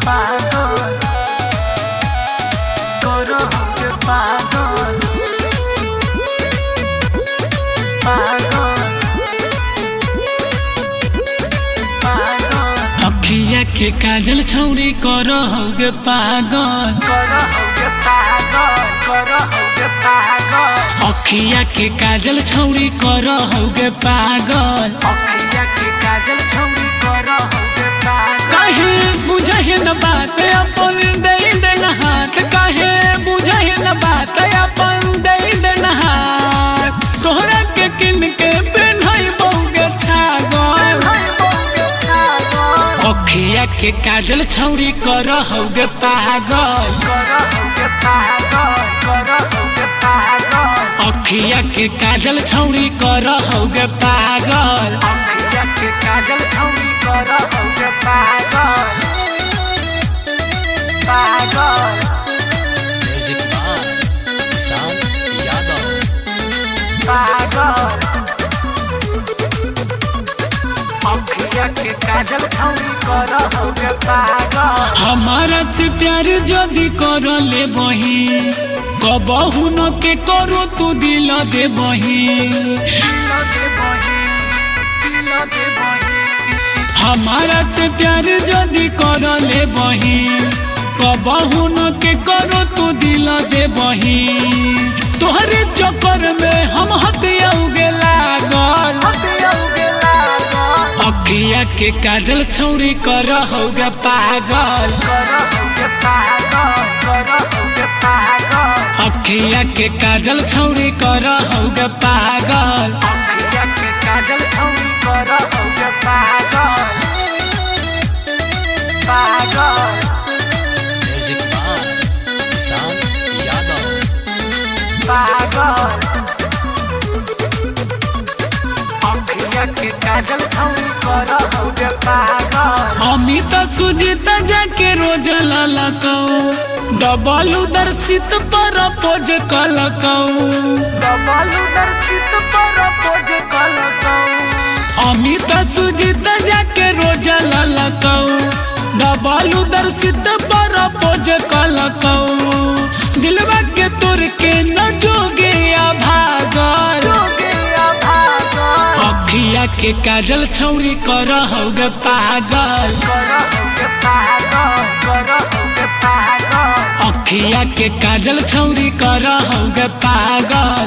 पागल करो हमके पागल पागल पागल। अखिया के काजल छौरी करो होगे पागल करो हमके पागल करो हमके पागल। अखिया के काजल छौरी करो होगे पागल अखिया के काजल छौरी करो हमके पागल। काहे बुझे न बात अपन दे देन हाथ काहे बुझे न बात अपन दे देन हाथ तोहरा के किन के पेन्हई बहुगे छागल। अखिया के काजल छौरी करो होगे पागल करो हमके पागल करो हमके पागल। अखिया के काजल छौरी करो होगे पागल अखिया के काजल छौरी करो हमके पागल पागल म्यूजिक बाय किसान यादव। पागल। अखिया के काजल छौरी करो हमके पागल। हमारा से प्यार जदी कर ले बही कबहू न के करो तू दिल दे बही हमारा से प्यार जदी कर ले बही कबहू न के करो तू दिल दे बही तोहरे चक्कर में हम हथियाउगे लागल। अखिया के काजल छौरी कर होगा पागल अखिया के काजल छौरी कर होगा पागल म्यूजिक बाय किसान यादव। अमित सुजीत जाके रोज ललकौ डबल दर्शित पर पोज कलकौ अमित सुजीत जाके रोज ललकौ डबल दर्शित पर पोज कलकौ दिलवा के तोर के न जोगे भागल। अखिया के काजल छौरी कर होगे पागल अखिया के काजल छौरी कर होगे पागल।